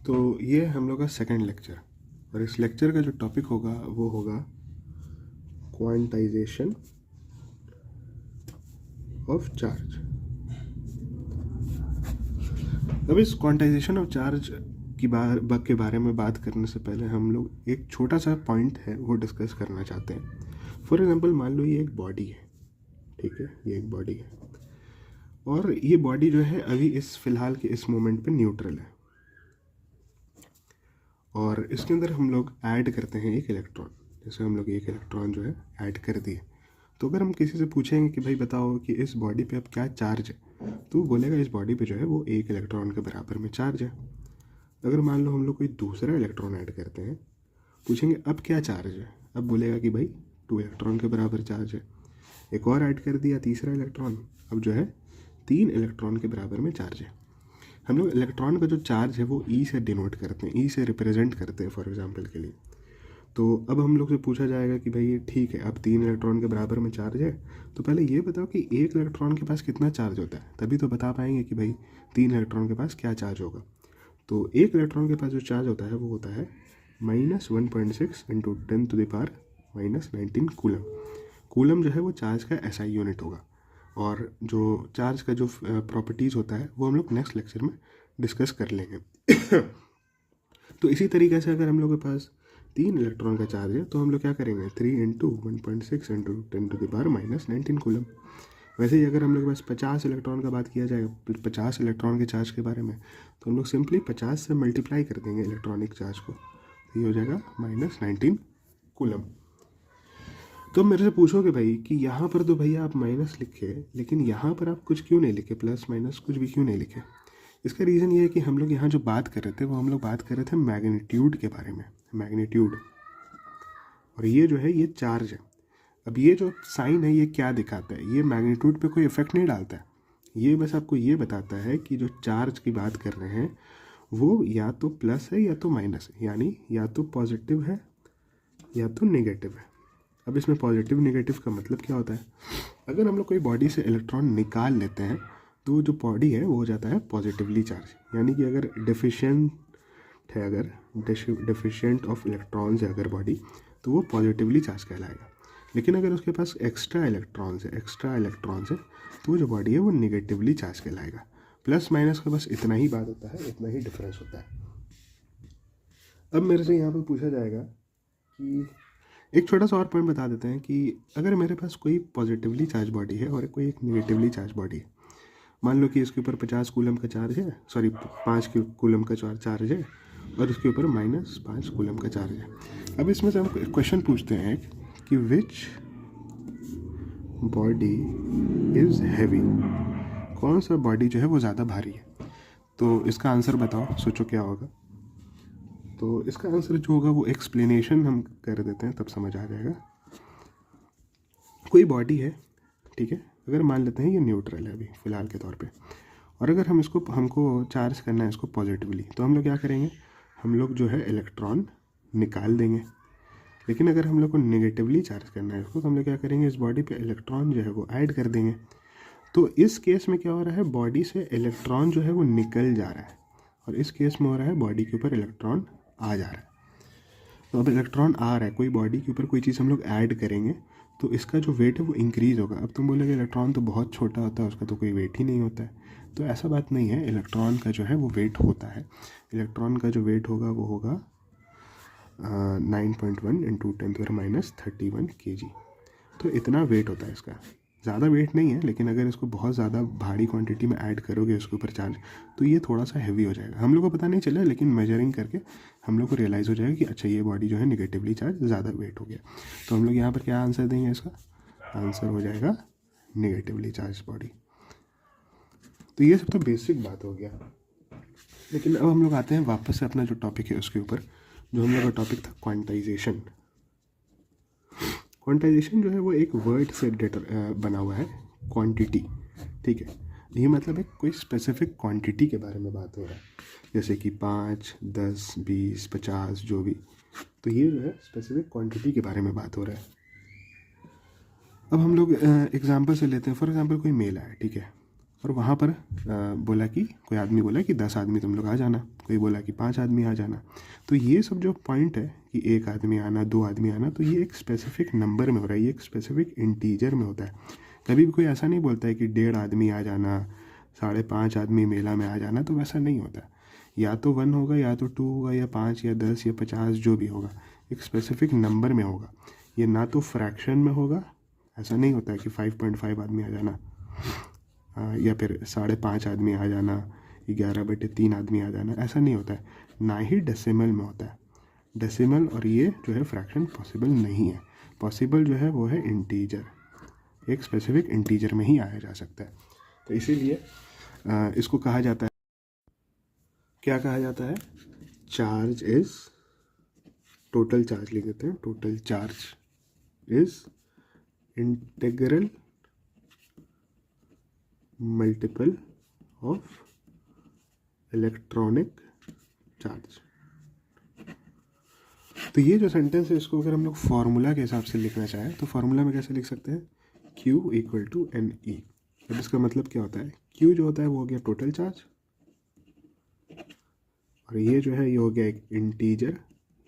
तो ये हम लोग का सेकंड लेक्चर, और इस लेक्चर का जो टॉपिक होगा वो होगा क्वांटाइजेशन ऑफ चार्ज। अब इस क्वांटाइजेशन ऑफ चार्ज के बारे में बात करने से पहले हम लोग एक छोटा सा पॉइंट है वो डिस्कस करना चाहते हैं। फॉर एग्जांपल मान लो ये एक बॉडी है, ठीक है, ये एक बॉडी है और ये बॉडी जो है अभी इस फिलहाल के इस मोमेंट पे न्यूट्रल है, और इसके अंदर हम लोग ऐड करते हैं एक इलेक्ट्रॉन। जैसे हम लोग एक इलेक्ट्रॉन जो है ऐड कर दिए, तो अगर हम किसी से पूछेंगे कि भाई बताओ कि इस बॉडी पे अब क्या चार्ज है, तो वो बोलेगा इस बॉडी पे जो है वो एक इलेक्ट्रॉन के बराबर में चार्ज है। अगर मान लो हम लोग कोई दूसरा इलेक्ट्रॉन ऐड करते हैं, पूछेंगे अब क्या चार्ज है, अब बोलेगा कि भाई 2 इलेक्ट्रॉन के बराबर चार्ज है। एक और ऐड कर दिया तीसरा इलेक्ट्रॉन, अब जो है 3 इलेक्ट्रॉन के बराबर में चार्ज है। हम लोग इलेक्ट्रॉन का जो चार्ज है वो ई से डिनोट करते हैं, ई से रिप्रेजेंट करते हैं फॉर एग्जांपल के लिए। तो अब हम लोग से पूछा जाएगा कि भाई ये ठीक है अब 3 इलेक्ट्रॉन के बराबर में चार्ज है, तो पहले ये बताओ कि एक इलेक्ट्रॉन के पास कितना चार्ज होता है, तभी तो बता पाएंगे कि भाई 3 इलेक्ट्रॉन के पास क्या चार्ज होगा। तो एक इलेक्ट्रॉन के पास जो चार्ज होता है वो होता है -1.6 इंटू 10⁻⁻19 कूलम। कूलम जो है वो चार्ज का एसआई यूनिट होगा, और जो चार्ज का जो प्रॉपर्टीज़ होता है वो हम लोग नेक्स्ट लेक्चर में डिस्कस कर लेंगे। तो इसी तरीके से अगर हम लोग के पास 3 इलेक्ट्रॉन का चार्ज है तो हम लोग क्या करेंगे 3 इंटू 1.6 इंटू 10⁻⁻19 कूलम। वैसे ही अगर हम लोग के पास 50 इलेक्ट्रॉन का बात किया जाएगा, 50 इलेक्ट्रॉन के चार्ज के बारे में, तो हम लोग सिंपली 50 से मल्टीप्लाई कर देंगे इलेक्ट्रॉनिक चार्ज को, तो ये हो जाएगा -19 कूलम। तो मेरे से पूछोगे भाई कि यहाँ पर तो भैया आप माइनस लिखे, लेकिन यहाँ पर आप कुछ क्यों नहीं लिखे, प्लस माइनस कुछ भी क्यों नहीं लिखे। इसका रीज़न ये है कि हम लोग यहाँ जो बात कर रहे थे वो हम लोग बात कर रहे थे मैग्नीट्यूड के बारे में, मैग्नीट्यूड, और ये जो है ये चार्ज है। अब ये जो साइन है ये क्या दिखाता है, ये मैग्नीट्यूड पे कोई इफेक्ट नहीं डालता है, ये बस आपको ये बताता है कि जो चार्ज की बात कर रहे हैं वो या तो प्लस है या तो माइनस है, यानी या तो पॉजिटिव है या तो नेगेटिव है। अब इसमें पॉजिटिव नेगेटिव का मतलब क्या होता है, अगर हम लोग कोई बॉडी से इलेक्ट्रॉन निकाल लेते हैं तो जो बॉडी है वो हो जाता है पॉजिटिवली चार्ज, यानी कि अगर डेफिशिएंट है, अगर डेफिशिएंट ऑफ इलेक्ट्रॉन्स है अगर बॉडी, तो वो पॉजिटिवली चार्ज कहलाएगा। लेकिन अगर उसके पास एक्स्ट्रा इलेक्ट्रॉन्स है तो वो जो बॉडी है वो निगेटिवली चार्ज कहलाएगा। प्लस माइनस का बस इतना ही बात होता है, इतना ही डिफरेंस होता है। अब मेरे से यहाँ पर पूछा जाएगा कि एक छोटा सा और पॉइंट बता देते हैं कि अगर मेरे पास कोई पॉजिटिवली चार्ज बॉडी है और कोई एक निगेटिवली चार्ज बॉडी है, मान लो कि इसके ऊपर 50 कूलम का चार्ज है, सॉरी 5 कूलम का चार्ज है, और इसके ऊपर -5 कूलम का चार्ज है। अब इसमें से हम क्वेश्चन पूछते हैं कि विच बॉडी इज़ हैवी, कौन सा बॉडी जो है वो ज़्यादा भारी है। तो इसका आंसर बताओ, सोचो क्या होगा। तो इसका आंसर जो होगा वो एक्सप्लेनेशन हम कर देते हैं तब समझ आ जाएगा। कोई बॉडी है, ठीक है, अगर मान लेते हैं ये न्यूट्रल है अभी फ़िलहाल के तौर पे, और अगर हमको चार्ज करना है इसको पॉजिटिवली, तो हम लोग क्या करेंगे, हम लोग जो है इलेक्ट्रॉन निकाल देंगे। लेकिन अगर हम लोग को नेगेटिवली चार्ज करना है इसको, तो हम लोग क्या करेंगे, इस बॉडी पे इलेक्ट्रॉन जो है वो ऐड कर देंगे। तो इस केस में क्या हो रहा है, बॉडी से इलेक्ट्रॉन जो है वो निकल जा रहा है, और इस केस में हो रहा है बॉडी के ऊपर इलेक्ट्रॉन आ जा रहा है। तो अब इलेक्ट्रॉन आ रहा है, कोई बॉडी के ऊपर कोई चीज़ हम लोग ऐड करेंगे तो इसका जो वेट है वो इंक्रीज़ होगा। अब तुम बोलोगे इलेक्ट्रॉन तो बहुत छोटा होता है, उसका तो कोई वेट ही नहीं होता है, तो ऐसा बात नहीं है, इलेक्ट्रॉन का जो है वो वेट होता है। इलेक्ट्रॉन का जो वेट होगा वो होगा 9.1 इंटू 10⁻31 kg। तो इतना वेट होता है इसका, ज़्यादा वेट नहीं है, लेकिन अगर इसको बहुत ज़्यादा भारी क्वांटिटी में ऐड करोगे इसके ऊपर चार्ज, तो ये थोड़ा सा हैवी हो जाएगा। हम लोग को पता नहीं चला, लेकिन मेजरिंग करके हम लोग को रियलाइज़ हो जाएगा कि अच्छा ये बॉडी जो है निगेटिवली चार्ज ज़्यादा वेट हो गया। तो हम लोग यहाँ पर क्या आंसर देंगे, इसका आंसर हो जाएगा निगेटिवली चार्ज बॉडी। तो ये सब तो बेसिक बात हो गया, लेकिन अब हम लोग आते हैं वापस से अपना जो टॉपिक है उसके ऊपर, जो हम लोग का टॉपिक था क्वांटाइजेशन। क्वांटाइजेशन जो है वो एक वर्ड से बना हुआ है, क्वांटिटी, ठीक है। ये मतलब है कोई स्पेसिफिक क्वांटिटी के बारे में बात हो रहा है, जैसे कि 5, 10, 20, 50 जो भी, तो ये जो है स्पेसिफिक क्वांटिटी के बारे में बात हो रहा है। अब हम लोग एग्जांपल से लेते हैं, फॉर एग्जांपल कोई मेला है, ठीक है, और वहाँ पर बोला कि कोई आदमी बोला कि 10 आदमी तुम लोग आ जाना, कोई बोला कि 5 आदमी आ जाना। तो ये सब जो पॉइंट है कि 1 आदमी आना, 2 आदमी आना, तो ये एक स्पेसिफिक नंबर में हो रहा है, ये एक स्पेसिफिक इंटीजर में होता है। कभी भी कोई ऐसा नहीं बोलता है कि 1.5 आदमी आ जाना, 5.5 आदमी मेला में आ जाना, तो वैसा नहीं होता। या तो 1 होगा, या तो 2 होगा, या 5 या 10 या 50, जो भी होगा एक स्पेसिफिक नंबर में होगा। ये ना तो फ्रैक्शन में होगा, ऐसा नहीं होता है कि 5.5 आदमी आ जाना, या फिर 5.5 आदमी आ जाना, 11/3 आदमी आ जाना, ऐसा नहीं होता है। ना ही डेसिमल में होता है। डेसिमल और ये जो है फ्रैक्शन पॉसिबल नहीं है। पॉसिबल जो है वो है इंटीजर, एक स्पेसिफिक इंटीजर में ही आया जा सकता है। तो इसीलिए इसको कहा जाता है, क्या कहा जाता है, चार्ज इज, टोटल चार्ज लिख देते हैं, total charge is integral multiple of electronic charge. तो ये जो सेंटेंस है इसको अगर हम लोग फार्मूला के हिसाब से लिखना चाहें तो फार्मूला में कैसे लिख सकते हैं, Q = NE। अब इसका मतलब क्या होता है, Q जो होता है वो हो गया टोटल चार्ज, और ये जो है ये हो गया एक इंटीजर,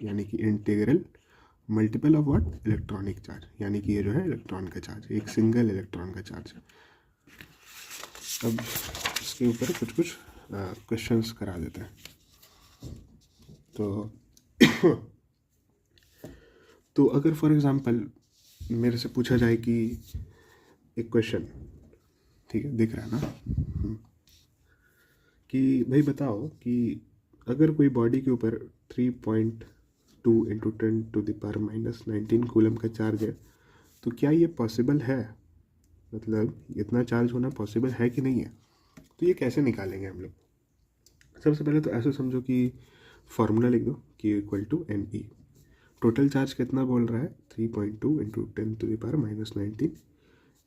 यानी कि integral multiple of what, electronic charge, यानी कि ये जो है इलेक्ट्रॉन का चार्ज, एक सिंगल इलेक्ट्रॉन का चार्ज। अब इसके ऊपर कुछ क्वेश्चंस करा देते हैं। तो अगर फॉर एग्जांपल मेरे से पूछा जाए कि एक क्वेश्चन, ठीक है, दिख रहा है ना, कि भाई बताओ कि अगर कोई बॉडी के ऊपर 3.2 × 10⁻⁻19 कूलम का चार्ज है, तो क्या ये पॉसिबल है, मतलब इतना चार्ज होना पॉसिबल है कि नहीं है। तो ये कैसे निकालेंगे हम लोग। सबसे पहले तो ऐसे समझो कि फार्मूला लिख दो, Q = NE। टोटल चार्ज कितना बोल रहा है, 3.2 × 10⁻⁻19,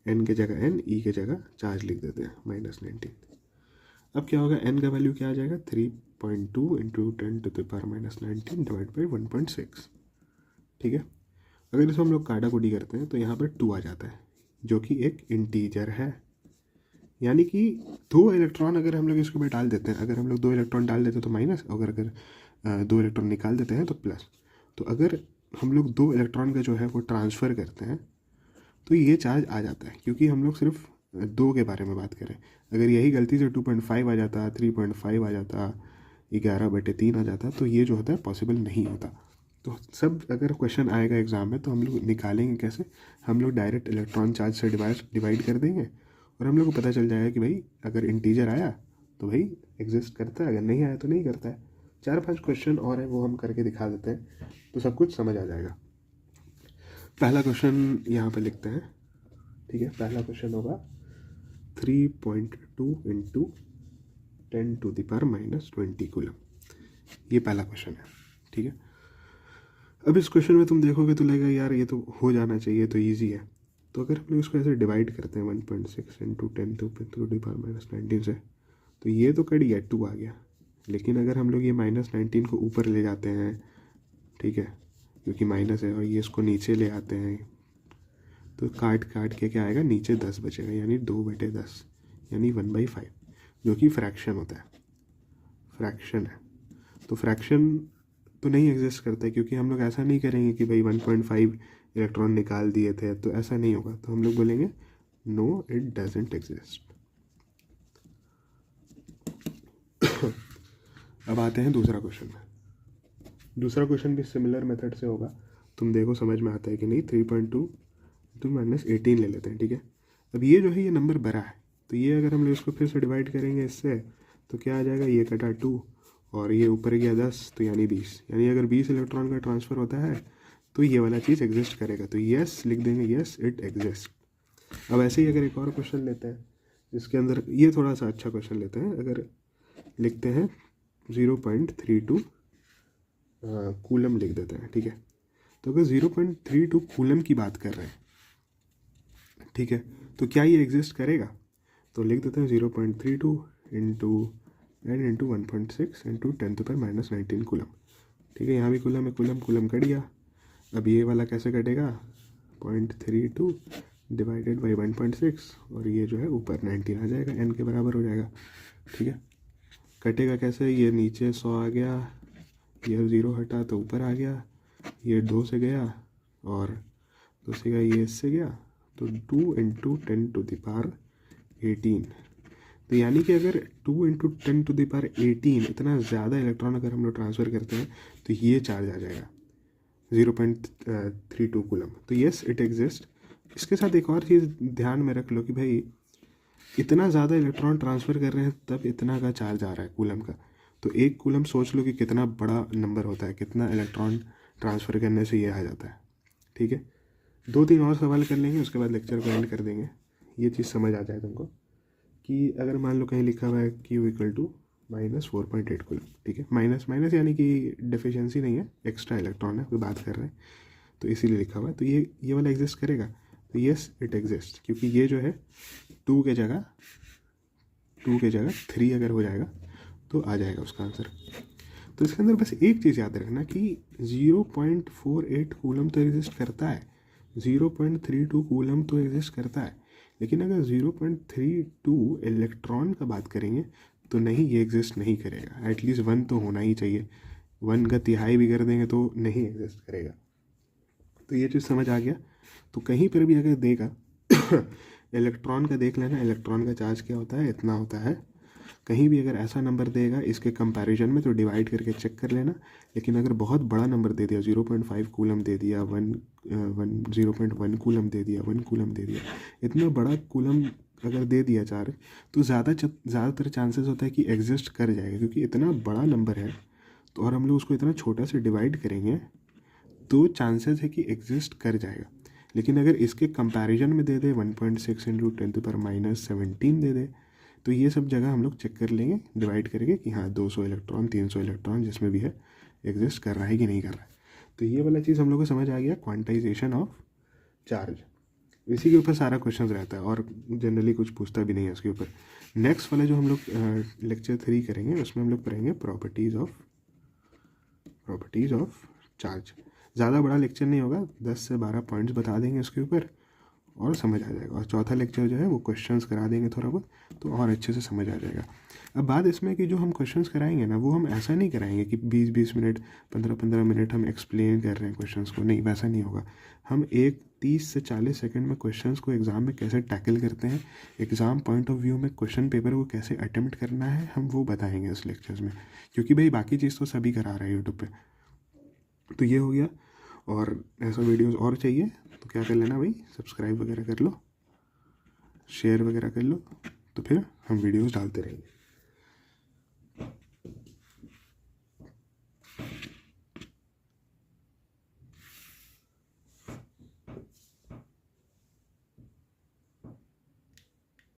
n के जगह n, e के जगह चार्ज लिख देते हैं -19। अब क्या होगा, n का वैल्यू क्या आ जाएगा, 3.2 × 10⁻⁻19 / 1.6। ठीक है, अगर इसको हम लोग काटा कुटी करते हैं तो यहाँ पर 2 आ जाता है, जो कि एक इंटीजर है। यानी कि 2 इलेक्ट्रॉन अगर हम लोग इसको में डाल देते हैं, अगर हम लोग 2 इलेक्ट्रॉन डाल देते हैं तो माइनस, अगर 2 इलेक्ट्रॉन निकाल देते हैं तो प्लस। तो अगर हम लोग 2 इलेक्ट्रॉन का जो है वो ट्रांसफ़र करते हैं तो ये चार्ज आ जाता है, क्योंकि हम लोग सिर्फ 2 के बारे में बात करें। अगर यही गलती से 2.5 आ जाता, 3.5 आ जाता, 11/3 आ जाता, तो ये जो होता है पॉसिबल नहीं होता। तो सब अगर क्वेश्चन आएगा एग्ज़ाम में तो हम लोग निकालेंगे कैसे, हम लोग डायरेक्ट इलेक्ट्रॉन चार्ज से डिवाइड कर देंगे, और हम लोग को पता चल जाएगा कि भाई अगर इंटीजर आया तो भाई एग्जिस्ट करता है, अगर नहीं आया तो नहीं करता है। 4-5 क्वेश्चन और है वो हम करके दिखा देते हैं, तो सब कुछ समझ आ जाएगा। पहला क्वेश्चन यहाँ पे लिखते हैं, ठीक है। पहला क्वेश्चन होगा 3.2 × 10⁻⁻20 कूलम, ये पहला क्वेश्चन है, ठीक है। अब इस क्वेश्चन में तुम देखोगे तो लगेगा यार ये तो हो जाना चाहिए, तो ईजी है। तो अगर हम लोग इसको ऐसे डिवाइड करते हैं 1.6 × 10⁻⁻19 से, तो ये तो कट गया, 2 आ गया। लेकिन अगर हम लोग ये -19 को ऊपर ले जाते हैं, ठीक है, क्योंकि माइनस है, और ये इसको नीचे ले आते हैं, तो काट के क्या आएगा, नीचे 10 बचेगा, यानी 2/10, यानी 1/5, जो कि फ्रैक्शन होता है, फ्रैक्शन है। तो फ्रैक्शन तो नहीं एग्जिस्ट करता है, क्योंकि हम लोग ऐसा नहीं करेंगे कि भाई 1.5 इलेक्ट्रॉन निकाल दिए थे, तो ऐसा नहीं होगा। तो हम लोग बोलेंगे नो, इट डजंट एग्जिस्ट। अब आते हैं दूसरा क्वेश्चन में। दूसरा क्वेश्चन भी सिमिलर मेथड से होगा, तुम देखो समझ में आता है कि नहीं। 3.2 × -18 ले लेते हैं, ठीक है। अब ये जो है ये नंबर बड़ा है, तो ये अगर हम लोग इसको फिर से डिवाइड करेंगे इससे, तो क्या आ जाएगा, ये कटा 2 और ये ऊपर गया 10, तो यानी 20। यानी अगर 20 इलेक्ट्रॉन का ट्रांसफ़र होता है तो ये वाला चीज़ एग्जिस्ट करेगा, तो यस लिख देंगे, यस इट एग्जिस्ट। अब ऐसे ही अगर एक और क्वेश्चन लेते हैं, इसके अंदर ये थोड़ा सा अच्छा क्वेश्चन लेते हैं। अगर लिखते हैं 0.32 कूलम लिख देते हैं, ठीक है। तो अगर 0.32 कूलम की बात कर रहे हैं, ठीक है, तो क्या ये एग्जिस्ट करेगा। तो लिख देते हैं 0.32 × 10 × 1.6 × 10⁻⁻19 कूलम, ठीक है। यहाँ भी कूलम कट गया। अब ये वाला कैसे कटेगा, 0.32 डिवाइडेड बाई 1.6 और ये जो है ऊपर 19 आ जाएगा, n के बराबर हो जाएगा। ठीक है, कटेगा कैसे, ये नीचे 100 आ गया, ये 0 हटा तो ऊपर आ गया, ये 2 से गया और 2 से गया, ये इससे गया, तो 2 इंटू 10⁻18। तो यानी कि अगर 2 इंटू 10⁻18 इतना ज़्यादा इलेक्ट्रॉन अगर हम लोग ट्रांसफ़र करते हैं तो ये चार्ज आ जाएगा 0.32 कूलम। तो येस इट एग्जिस्ट। इसके साथ एक और चीज़ ध्यान में रख लो कि भाई इतना ज़्यादा इलेक्ट्रॉन ट्रांसफ़र कर रहे हैं तब इतना का चार्ज आ रहा है कूलम का। तो एक कूलम सोच लो कि कितना बड़ा नंबर होता है, कितना इलेक्ट्रॉन ट्रांसफ़र करने से ये आ जाता है। ठीक है, 2-3 और सवाल कर लेंगे, उसके बाद लेक्चर को एंड कर देंगे। ये चीज़ समझ आ जाए तुमको कि अगर मान लो कहीं लिखा हुआ है Q इक्वल टू -4.8 कूलम। ठीक है, माइनस माइनस यानी कि डेफिशिएंसी नहीं है, एक्स्ट्रा इलेक्ट्रॉन है, कोई बात कर रहे हैं तो इसीलिए लिखा हुआ है। तो ये वाला एग्जिस्ट करेगा, तो येस इट एग्जिस्ट, क्योंकि ये जो है 2 के जगह 3 अगर हो जाएगा तो आ जाएगा उसका आंसर। तो इसके अंदर बस एक चीज़ याद रखना कि 0.48 कूलम तो एग्जिस्ट करता है, 0.32 कूलम तो एग्जिस्ट करता है, लेकिन अगर 0.32 इलेक्ट्रॉन का बात करेंगे तो नहीं, ये एग्जिस्ट नहीं करेगा। एटलीस्ट 1 तो होना ही चाहिए, 1 का तिहाई भी कर देंगे तो नहीं एग्जिस्ट करेगा। तो ये चीज़ समझ आ गया। तो कहीं पर भी अगर देगा इलेक्ट्रॉन का देख लेना, इलेक्ट्रॉन का चार्ज क्या होता है, इतना होता है। कहीं भी अगर ऐसा नंबर देगा इसके कंपैरिजन में तो डिवाइड करके चेक कर लेना। लेकिन अगर बहुत बड़ा नंबर दे दिया, 0.5 कूलम दे दिया, 0.1 कूलम दे दिया, 1 कूलम दे दिया, इतना बड़ा कूलम अगर दे दिया चार्ज, तो ज़्यादातर चांसेस होता है कि एग्जिस्ट कर जाएगा, क्योंकि इतना बड़ा नंबर है। तो और हम लोग उसको इतना छोटा से डिवाइड करेंगे तो चांसेस है कि एग्जिस्ट कर जाएगा। लेकिन अगर इसके कंपैरिजन में दे दे 1.6 इंटू 10⁻17 दे दे, तो ये सब जगह हम लोग चेक कर लेंगे डिवाइड करके कि हाँ 200 इलेक्ट्रॉन 300 इलेक्ट्रॉन जिसमें भी है एग्जिस्ट कर रहा है कि नहीं कर रहा है। तो ये वाला चीज़ हम लोग को समझ आ गया, क्वांटाइजेशन ऑफ चार्ज। इसी के ऊपर सारा क्वेश्चन रहता है और जनरली कुछ पूछता भी नहीं है उसके ऊपर। नेक्स्ट वाला जो हम लोग लेक्चर 3 करेंगे उसमें हम लोग पढ़ेंगे प्रॉपर्टीज़ ऑफ चार्ज। ज़्यादा बड़ा लेक्चर नहीं होगा, 10 से 12 पॉइंट्स बता देंगे उसके ऊपर और समझ आ जाएगा। और चौथा लेक्चर जो है वो क्वेश्चंस करा देंगे थोड़ा बहुत, तो और अच्छे से समझ आ जाएगा। अब बात इसमें कि जो हम क्वेश्चंस कराएंगे ना, वो हम ऐसा नहीं कराएंगे कि 20-20 मिनट 15-15 मिनट हम एक्सप्लेन कर रहे हैं क्वेश्चंस को, नहीं वैसा नहीं होगा। हम 30 से 40 सेकंड में क्वेश्चंस को एग्ज़ाम में कैसे टैकल करते हैं, एग्ज़ाम पॉइंट ऑफ व्यू में क्वेश्चन पेपर को कैसे अटेम्प्ट करना है, हम वो बताएंगे इस लेक्चर्स में। क्योंकि भाई बाकी चीज़ तो सभी करा रहा है यूट्यूब पर। तो ये हो गया। और ऐसा वीडियोस और चाहिए तो क्या कर लेना भाई, सब्सक्राइब वगैरह कर लो, शेयर वगैरह कर लो, तो फिर हम वीडियोस डालते रहेंगे।